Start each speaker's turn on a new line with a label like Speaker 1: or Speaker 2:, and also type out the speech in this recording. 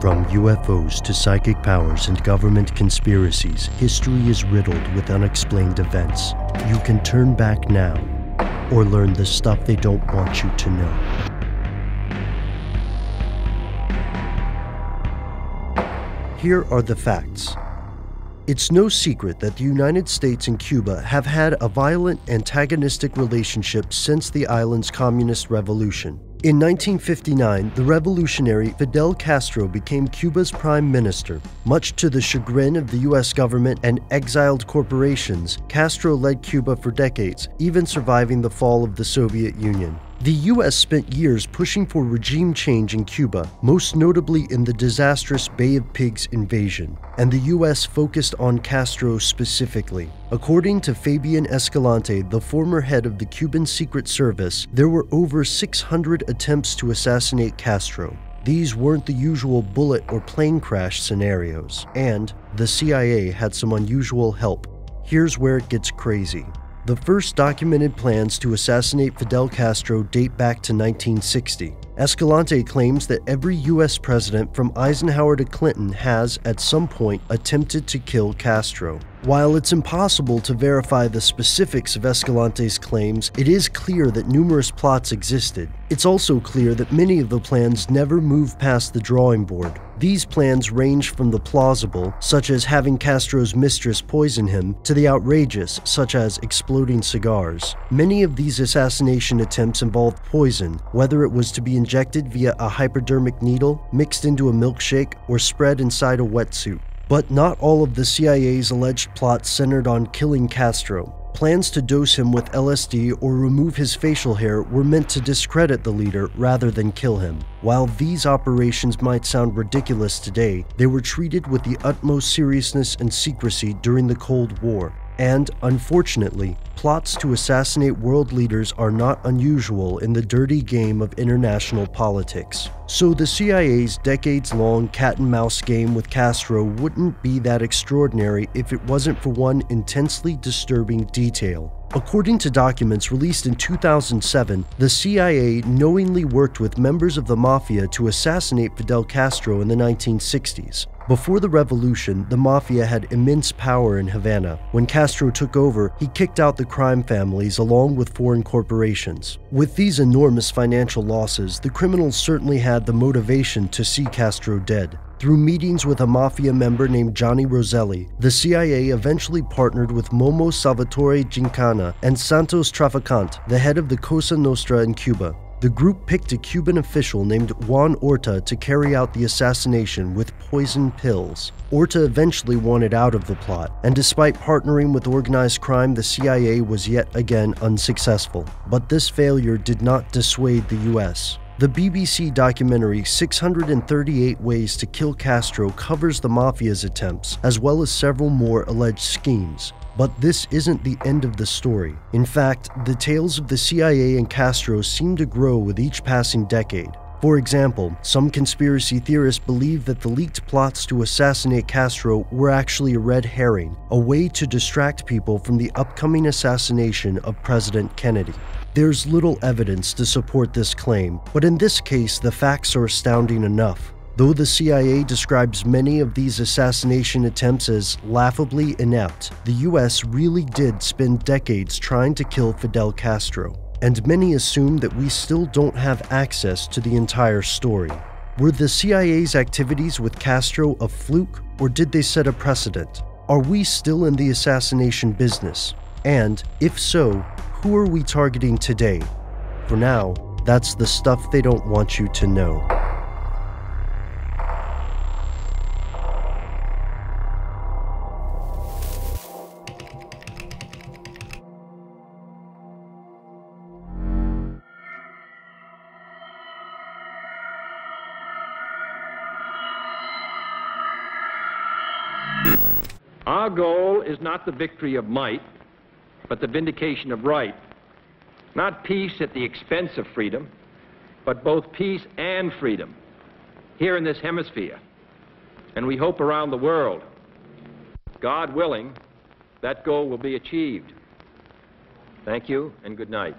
Speaker 1: From UFOs to psychic powers and government conspiracies, history is riddled with unexplained events. You can turn back now, or learn the stuff they don't want you to know. Here are the facts. It's no secret that the United States and Cuba have had a violent, antagonistic relationship since the island's communist revolution. In 1959, the revolutionary Fidel Castro became Cuba's prime minister. Much to the chagrin of the US government and exiled corporations, Castro led Cuba for decades, even surviving the fall of the Soviet Union. The US spent years pushing for regime change in Cuba, most notably in the disastrous Bay of Pigs invasion, and the US focused on Castro specifically. According to Fabian Escalante, the former head of the Cuban Secret Service, there were over 600 attempts to assassinate Castro. These weren't the usual bullet or plane crash scenarios, and the CIA had some unusual help. Here's where it gets crazy. The first documented plans to assassinate Fidel Castro date back to 1960. Escalante claims that every US president from Eisenhower to Clinton has, at some point, attempted to kill Castro. While it's impossible to verify the specifics of Escalante's claims, it is clear that numerous plots existed. It's also clear that many of the plans never moved past the drawing board. These plans range from the plausible, such as having Castro's mistress poison him, to the outrageous, such as exploding cigars. Many of these assassination attempts involved poison, whether it was to be injected via a hypodermic needle, mixed into a milkshake, or spread inside a wetsuit. But not all of the CIA's alleged plots centered on killing Castro. Plans to dose him with LSD or remove his facial hair were meant to discredit the leader rather than kill him. While these operations might sound ridiculous today, they were treated with the utmost seriousness and secrecy during the Cold War. And, unfortunately, plots to assassinate world leaders are not unusual in the dirty game of international politics. So the CIA's decades-long cat-and-mouse game with Castro wouldn't be that extraordinary if it wasn't for one intensely disturbing detail. According to documents released in 2007, the CIA knowingly worked with members of the Mafia to assassinate Fidel Castro in the 1960s. Before the revolution, the Mafia had immense power in Havana. When Castro took over, he kicked out the crime families along with foreign corporations. With these enormous financial losses, the criminals certainly had the motivation to see Castro dead. Through meetings with a Mafia member named Johnny Roselli, the CIA eventually partnered with Momo Salvatore Gincana and Santo's Trafficante, the head of the Cosa Nostra in Cuba. The group picked a Cuban official named Juan Orta to carry out the assassination with poison pills. Orta eventually wanted out of the plot, and despite partnering with organized crime, the CIA was yet again unsuccessful. But this failure did not dissuade the US. The BBC documentary 638 Ways to Kill Castro covers the Mafia's attempts, as well as several more alleged schemes. But this isn't the end of the story. In fact, the tales of the CIA and Castro seem to grow with each passing decade. For example, some conspiracy theorists believe that the leaked plots to assassinate Castro were actually a red herring, a way to distract people from the upcoming assassination of President Kennedy. There's little evidence to support this claim, but in this case, the facts are astounding enough. Though the CIA describes many of these assassination attempts as laughably inept, the US really did spend decades trying to kill Fidel Castro. And many assume that we still don't have access to the entire story. Were the CIA's activities with Castro a fluke, or did they set a precedent? Are we still in the assassination business? And, if so, who are we targeting today? For now, that's the stuff they don't want you to know.
Speaker 2: Our goal is not the victory of might, but the vindication of right. Not peace at the expense of freedom, but both peace and freedom here in this hemisphere, and we hope around the world. God willing, that goal will be achieved. Thank you and good night.